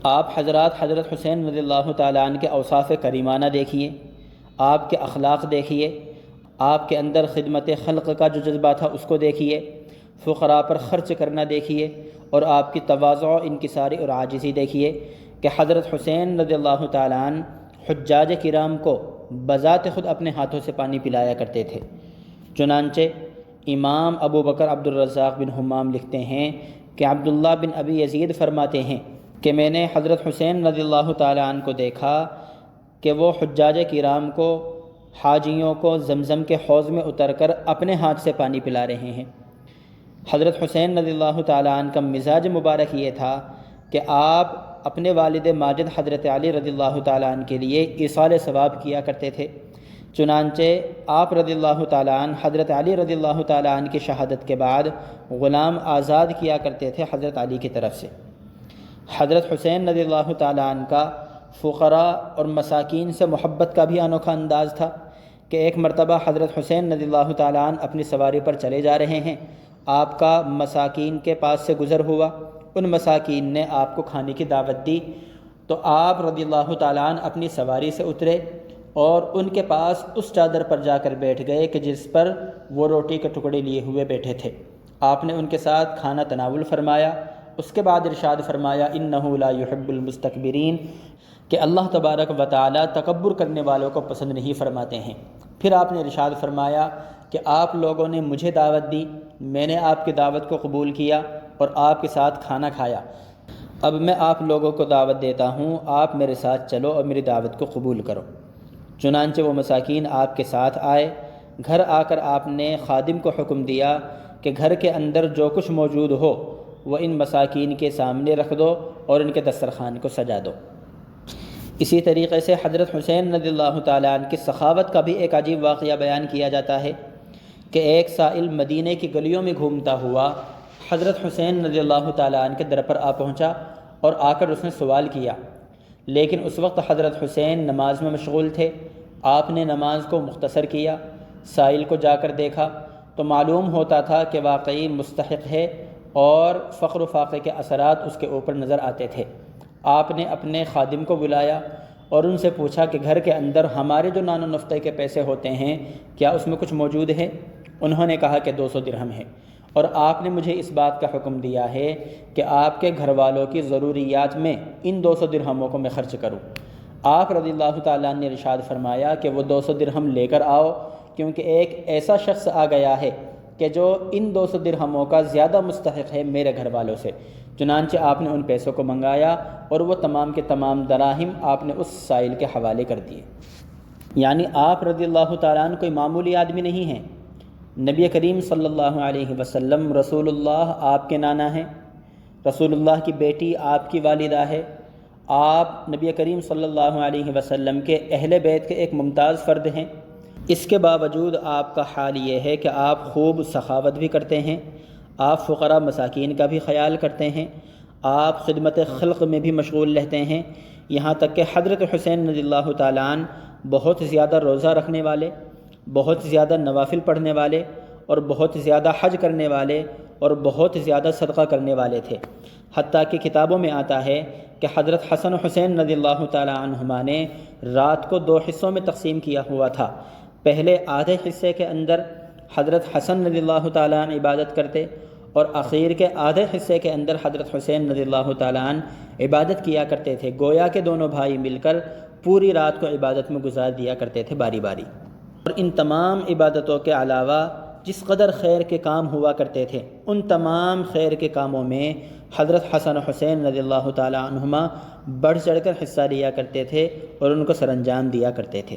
آپ حضرات حضرت حسین رضی اللہ تعالیٰ عنہ کے اوصاف کریمانہ دیکھیے، آپ کے اخلاق دیکھیے، آپ کے اندر خدمت خلق کا جو جذبہ تھا اس کو دیکھیے، فقراء پر خرچ کرنا دیکھیے، اور آپ کی تواضع، انکساری اور عاجزی دیکھیے کہ حضرت حسین رضی اللہ تعالیٰ عنہ حجاج کرام کو بذات خود اپنے ہاتھوں سے پانی پلایا کرتے تھے۔ چنانچہ امام ابو بکر عبد الرزاق بن حمام لکھتے ہیں کہ عبداللہ بن ابی یزید فرماتے ہیں کہ میں نے حضرت حسین رضی اللہ تعالیٰ عنہ کو دیکھا کہ وہ حجاج کرام کو، حاجیوں کو زمزم کے حوض میں اتر کر اپنے ہاتھ سے پانی پلا رہے ہیں۔ حضرت حسین رضی اللہ تعالیٰ عنہ کا مزاج مبارک یہ تھا کہ آپ اپنے والد ماجد حضرت علی رضی اللہ تعالیٰ عنہ کے لیے ایصال ثواب کیا کرتے تھے۔ چنانچہ آپ رضی اللہ تعالیٰ عنہ حضرت علی رضی اللہ تعالیٰ عنہ کی شہادت کے بعد غلام آزاد کیا کرتے تھے حضرت علی کی طرف سے۔ حضرت حسین رضی اللہ تعالیٰ عنہ کا فقراء اور مساکین سے محبت کا بھی انوکھا انداز تھا کہ ایک مرتبہ حضرت حسین رضی اللہ تعالیٰ عنہ اپنی سواری پر چلے جا رہے ہیں، آپ کا مساکین کے پاس سے گزر ہوا، ان مساکین نے آپ کو کھانے کی دعوت دی، تو آپ رضی اللہ تعالیٰ عنہ اپنی سواری سے اترے اور ان کے پاس اس چادر پر جا کر بیٹھ گئے کہ جس پر وہ روٹی کے ٹکڑے لیے ہوئے بیٹھے تھے۔ آپ نے ان کے ساتھ کھانا تناول فرمایا، اس کے بعد ارشاد فرمایا انہ لا یحب المستکبرین، کہ اللہ تبارک و تعالی تکبر کرنے والوں کو پسند نہیں فرماتے ہیں۔ پھر آپ نے ارشاد فرمایا کہ آپ لوگوں نے مجھے دعوت دی، میں نے آپ کی دعوت کو قبول کیا اور آپ کے ساتھ کھانا کھایا، اب میں آپ لوگوں کو دعوت دیتا ہوں، آپ میرے ساتھ چلو اور میری دعوت کو قبول کرو۔ چنانچہ وہ مساکین آپ کے ساتھ آئے۔ گھر آ کر آپ نے خادم کو حکم دیا کہ گھر کے اندر جو کچھ موجود ہو وہ ان مساکین کے سامنے رکھ دو اور ان کے دسترخوان کو سجا دو۔ اسی طریقے سے حضرت حسین رضی اللہ تعالیٰ عنہ کی سخاوت کا بھی ایک عجیب واقعہ بیان کیا جاتا ہے کہ ایک سائل مدینہ کی گلیوں میں گھومتا ہوا حضرت حسین رضی اللہ تعالیٰ عنہ کے در پر آ پہنچا اور آ کر اس نے سوال کیا، لیکن اس وقت حضرت حسین نماز میں مشغول تھے۔ آپ نے نماز کو مختصر کیا، سائل کو جا کر دیکھا تو معلوم ہوتا تھا کہ واقعی مستحق ہے اور فقر و فاقے کے اثرات اس کے اوپر نظر آتے تھے۔ آپ نے اپنے خادم کو بلایا اور ان سے پوچھا کہ گھر کے اندر ہمارے جو نان و نفقے کے پیسے ہوتے ہیں کیا اس میں کچھ موجود ہے؟ انہوں نے کہا کہ 200 درہم ہے، اور آپ نے مجھے اس بات کا حکم دیا ہے کہ آپ کے گھر والوں کی ضروریات میں ان 200 درہموں کو میں خرچ کروں۔ آپ رضی اللہ تعالیٰ نے ارشاد فرمایا کہ وہ 200 درہم لے کر آؤ، کیونکہ ایک ایسا شخص آ گیا ہے کہ جو ان 200 درہموں کا زیادہ مستحق ہے میرے گھر والوں سے۔ چنانچہ آپ نے ان پیسوں کو منگایا اور وہ تمام کے تمام دراہم آپ نے اس سائل کے حوالے کر دیے۔ یعنی آپ رضی اللہ تعالیٰ عنہ کوئی معمولی آدمی نہیں ہیں۔ نبی کریم صلی اللہ علیہ وسلم رسول اللہ آپ کے نانا ہیں، رسول اللہ کی بیٹی آپ کی والدہ ہے، آپ نبی کریم صلی اللہ علیہ وسلم کے اہل بیت کے ایک ممتاز فرد ہیں۔ اس کے باوجود آپ کا حال یہ ہے کہ آپ خوب سخاوت بھی کرتے ہیں، آپ فقراء مساکین کا بھی خیال کرتے ہیں، آپ خدمت خلق میں بھی مشغول رہتے ہیں، یہاں تک کہ حضرت حسین رضی اللہ تعالیٰ عنہ بہت زیادہ روزہ رکھنے والے، بہت زیادہ نوافل پڑھنے والے اور بہت زیادہ حج کرنے والے اور بہت زیادہ صدقہ کرنے والے تھے۔ حتیٰ کہ کتابوں میں آتا ہے کہ حضرت حسن و حسین رضی اللہ تعالیٰ عنہما نے رات کو 2 حصوں میں تقسیم کیا ہوا تھا۔ پہلے آدھے حصے کے اندر حضرت حسن رضی اللہ تعالیٰ عنہ عبادت کرتے اور اخیر کے آدھے حصے کے اندر حضرت حسین رضی اللہ تعالیٰ عنہ عبادت کیا کرتے تھے، گویا کہ دونوں بھائی مل کر پوری رات کو عبادت میں گزار دیا کرتے تھے باری باری۔ اور ان تمام عبادتوں کے علاوہ جس قدر خیر کے کام ہوا کرتے تھے ان تمام خیر کے کاموں میں حضرت حسن و حسین رضی اللہ تعالیٰ عنہما بڑھ چڑھ کر حصہ لیا کرتے تھے اور ان کو سر انجام دیا کرتے تھے۔